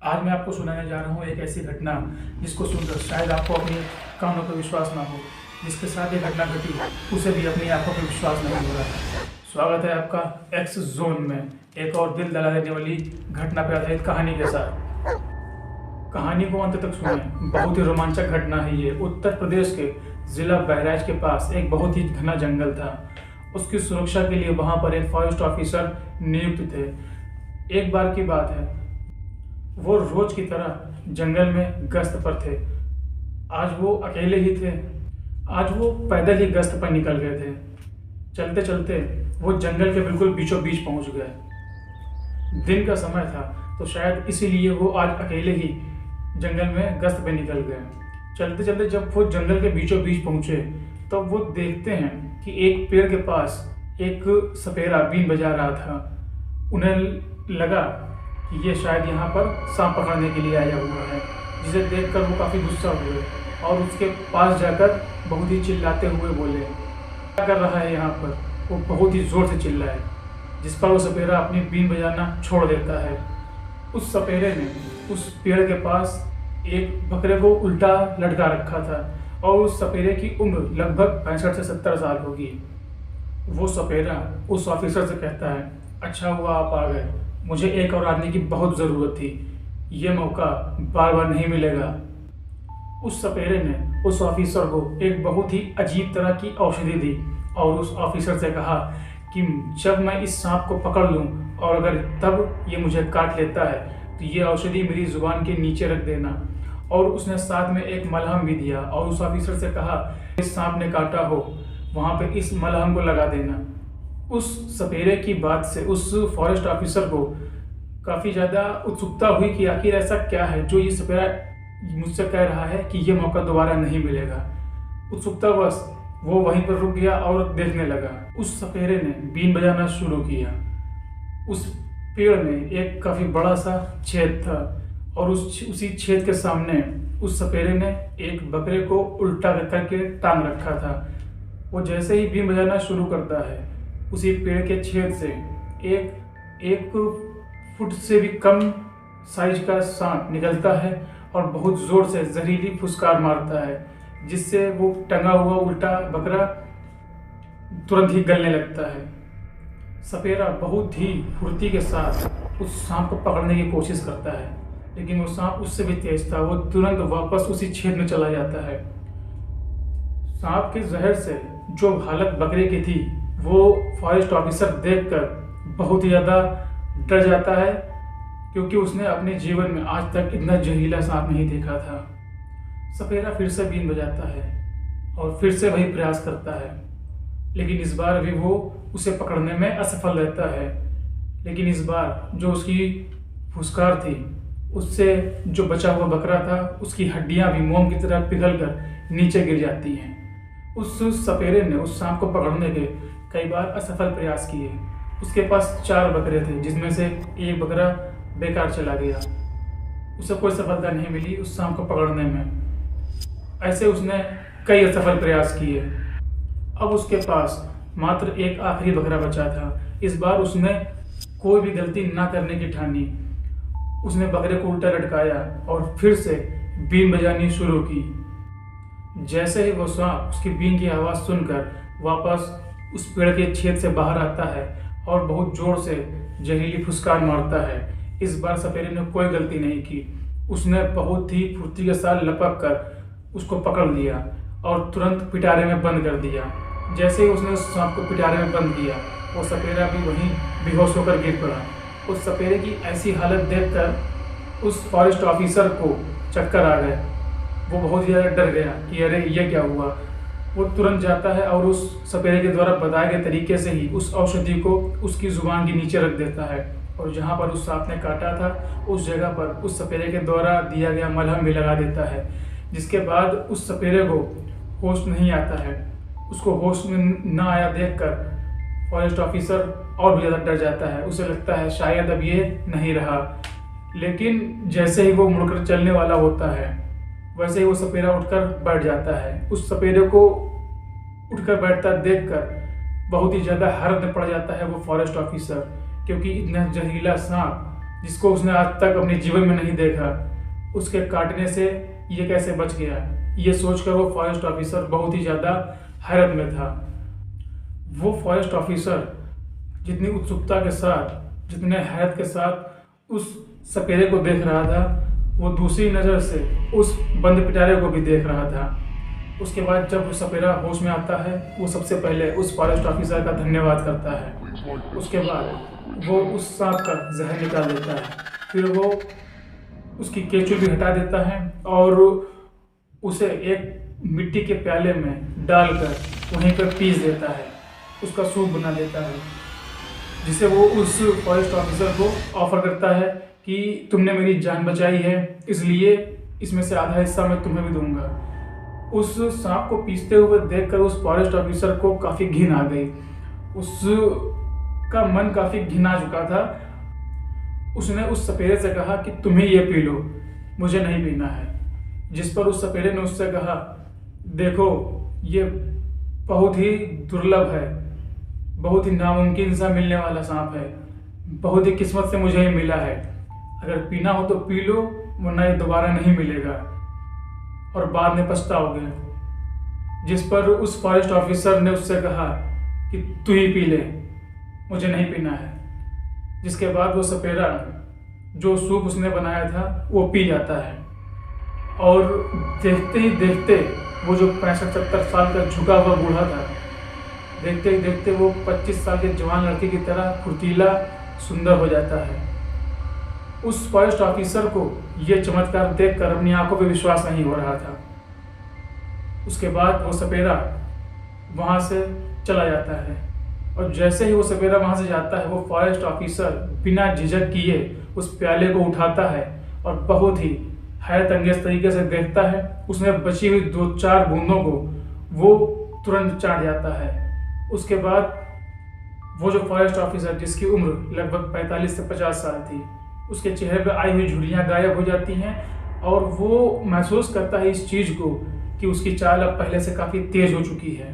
आज मैं आपको सुनाने जा रहा हूँ एक ऐसी घटना जिसको सुनकर शायद आपको अपनी कानों पर विश्वास ना हो। जिसके साथ ये घटना घटी उसे भी अपनी आंखों पर विश्वास नहीं हो रहा। स्वागत है आपका एक्स जोन में एक और दिल दहला देने वाली घटना पर आधारित कहानी के साथ। कहानी को अंत तक सुने, बहुत ही रोमांचक घटना है ये। उत्तर प्रदेश के जिला बहराइच के पास एक बहुत ही घना जंगल था। उसकी सुरक्षा के लिए वहां पर एक फॉरेस्ट ऑफिसर नियुक्त थे। एक बार की बात है, वो रोज की तरह जंगल में गश्त पर थे। आज वो अकेले ही थे। आज वो पैदल ही गश्त पर निकल गए थे। चलते चलते वो जंगल के बिल्कुल बीचों बीच पहुंच गए। दिन का समय था तो शायद इसीलिए वो आज अकेले ही जंगल में गश्त पे निकल गए। चलते चलते जब वो जंगल के बीचों बीच पहुंचे तब तो वो देखते हैं कि एक पेड़ के पास एक सपेरा बीन बजा रहा था। उन्हें लगा कि ये शायद यहाँ पर सांप पकड़ने के लिए आया हुआ है, जिसे देखकर वो काफ़ी गुस्सा हुए और उसके पास जाकर बहुत ही चिल्लाते हुए बोले, क्या कर रहा है यहाँ पर। वो बहुत ही ज़ोर से चिल्लाए, जिस पर वो सपेरा अपनी बीन बजाना छोड़ देता है। उस सपेरे ने उस पेड़ के पास एक बकरे को उल्टा लटका रखा था और उस सपेरे की उम्र लगभग 65 से 70 साल होगी। वो सपेरा उस ऑफिसर से कहता है, अच्छा हुआ आप आ गए, मुझे एक और आदमी की बहुत ज़रूरत थी, ये मौका बार बार नहीं मिलेगा। उस सपेरे ने उस ऑफिसर को एक बहुत ही अजीब तरह की औषधि दी और उस ऑफिसर से कहा कि जब मैं इस सांप को पकड़ लूं और अगर तब ये मुझे काट लेता है तो ये औषधि मेरी जुबान के नीचे रख देना। और उसने साथ में एक मलहम भी दिया और उस ऑफिसर से कहा, इस सांप ने काटा हो वहाँ पे इस मलहम को लगा देना। उस सपेरे की बात से उस फॉरेस्ट ऑफिसर को काफ़ी ज़्यादा उत्सुकता हुई कि आखिर ऐसा क्या है जो ये सपेरा मुझसे कह रहा है कि ये मौका दोबारा नहीं मिलेगा। उत्सुकतावश वो वहीं पर रुक गया और देखने लगा। उस सपेरे ने बीन बजाना शुरू किया। उस पेड़ में एक काफ़ी बड़ा सा छेद था और उसी छेद के सामने उस सपेरे ने एक बकरे को उल्टा करके टांग रखा था। वो जैसे ही बीन बजाना शुरू करता है, उसी पेड़ के छेद से एक फुट से भी कम साइज का सांप निकलता है और बहुत ज़ोर से जहरीली फुसकार मारता है, जिससे वो टंगा हुआ उल्टा बकरा तुरंत ही गलने लगता है। सपेरा बहुत ही फुर्ती के साथ उस सांप को पकड़ने की कोशिश करता है, लेकिन वो सांप उससे भी तेज था। वो तुरंत वापस उसी छेद में चला जाता है। सांप के जहर से जो हालत बकरे की थी वो फॉरेस्ट ऑफिसर देखकर बहुत ही ज़्यादा डर जाता है, क्योंकि उसने अपने जीवन में आज तक इतना जहरीला सांप नहीं देखा था। सपेरा फिर से बीन बजाता है और फिर से वही प्रयास करता है, लेकिन इस बार भी वो उसे पकड़ने में असफल रहता है। लेकिन इस बार जो उसकी फुसकार थी, उससे जो बचा हुआ बकरा था उसकी हड्डियां भी मोम की तरह पिघलकर नीचे गिर जाती हैं। उस सपेरे ने उस सांप को पकड़ने के कई बार असफल प्रयास किए। उसके पास 4 बकरे थे, जिसमें से एक बकरा बेकार चला गया। उसे कोई सफलता नहीं मिली उस सांप को पकड़ने में। ऐसे उसने कई असफल प्रयास किए। अब उसके पास मात्र एक आखिरी बकरा बचा था। इस बार उसने कोई भी गलती ना करने की ठानी। उसने बकरे को उल्टा लटकाया और फिर से बीन बजानी शुरू की। जैसे ही वो सांप उसकी बीन की आवाज़ सुनकर वापस उस पेड़ के छेद से बाहर आता है और बहुत जोर से जहरीली फुसकार मारता है। इस बार सपेरे ने कोई गलती नहीं की। उसने बहुत ही फुर्ती के साथ लपक कर उसको पकड़ लिया और तुरंत पिटारे में बंद कर दिया। जैसे ही उसने उस सांप को पिटारे में बंद किया, वो सपेरा भी वहीं बेहोश होकर गिर पड़ा। उस सपेरे की ऐसी हालत देखकर उस फॉरेस्ट ऑफिसर को चक्कर आ गए। वो बहुत ही ज़्यादा डर गया कि अरे ये क्या हुआ। वो तुरंत जाता है और उस सपेरे के द्वारा बताए गए तरीके से ही उस औषधि को उसकी जुबान के नीचे रख देता है और जहाँ पर उस सांप ने काटा था उस जगह पर उस सपेरे के द्वारा दिया गया मलहम भी लगा देता है। जिसके बाद उस सपेरे को होश नहीं आता है। उसको होश में ना आया देखकर फॉरेस्ट ऑफिसर और भी ज़्यादा डर जाता है। उसे लगता है शायद अब ये नहीं रहा। लेकिन जैसे ही वो मुड़कर चलने वाला होता है, वैसे ही वो सपेरा उठकर बैठ जाता है। उस सपेरे को उठकर बैठता देखकर बहुत ही ज़्यादा हैरत में पड़ जाता है वो फॉरेस्ट ऑफिसर, क्योंकि इतना जहरीला सांप जिसको उसने आज तक अपने जीवन में नहीं देखा, उसके काटने से ये कैसे बच गया। ये सोचकर वो फॉरेस्ट ऑफिसर बहुत ही ज़्यादा हैरत में था। वो फॉरेस्ट ऑफिसर जितनी उत्सुकता के साथ, जितने हैरत के साथ उस सपेरे को देख रहा था, वो दूसरी नज़र से उस बंद पिटारे को भी देख रहा था। उसके बाद जब वो सपेरा होश में आता है, वो सबसे पहले उस फॉरेस्ट ऑफिसर का धन्यवाद करता है। उसके बाद वो उस सांप का जहर निकाल देता है, फिर वो उसकी केंचुल भी हटा देता है और उसे एक मिट्टी के प्याले में डालकर वहीं पर पीस देता है, उसका सूप बना देता है, जिसे वो उस फॉरेस्ट ऑफिसर को ऑफर करता है कि तुमने मेरी जान बचाई है, इसलिए इसमें से आधा हिस्सा मैं तुम्हें भी दूंगा। उस सांप को पीसते हुए देखकर उस फॉरेस्ट ऑफिसर को काफ़ी घिन आ गई। उसका मन काफ़ी घिना चुका था। उसने उस सपेरे से कहा कि तुम्हें ये पी लो, मुझे नहीं पीना है। जिस पर उस सपेरे ने उससे कहा, देखो ये बहुत ही दुर्लभ है, बहुत ही नामुमकिन सा मिलने वाला सांप है, बहुत ही किस्मत से मुझे ही मिला है। अगर पीना हो तो पी लो, वरना ये दोबारा नहीं मिलेगा और बाद में पछताओगे। जिस पर उस फॉरेस्ट ऑफिसर ने उससे कहा कि तू ही पी ले, मुझे नहीं पीना है। जिसके बाद वो सपेरा जो सूप उसने बनाया था वो पी जाता है और देखते ही देखते वो जो 65-70 साल का झुका हुआ बूढ़ा था, देखते ही देखते वो 25 साल के जवान लड़के की तरह फुर्तीला सुंदर हो जाता है। उस फॉरेस्ट ऑफिसर को ये चमत्कार देखकर अपनी आंखों पे विश्वास नहीं हो रहा था। उसके बाद वो सपेरा वहाँ से चला जाता है और जैसे ही वो सपेरा वहाँ से जाता है, वो फॉरेस्ट ऑफिसर बिना झिझक किए उस प्याले को उठाता है और बहुत ही हैरत अंगेज तरीके से देखता है। उसमें बची हुई 2-4 बूंदों को वो तुरंत चाट जाता है। उसके बाद वो जो फॉरेस्ट ऑफिसर, जिसकी उम्र लगभग 45 से 50 साल थी, उसके चेहरे पर आई हुई झुर्रियाँ गायब हो जाती हैं और वो महसूस करता है इस चीज़ को कि उसकी चाल अब पहले से काफ़ी तेज हो चुकी है।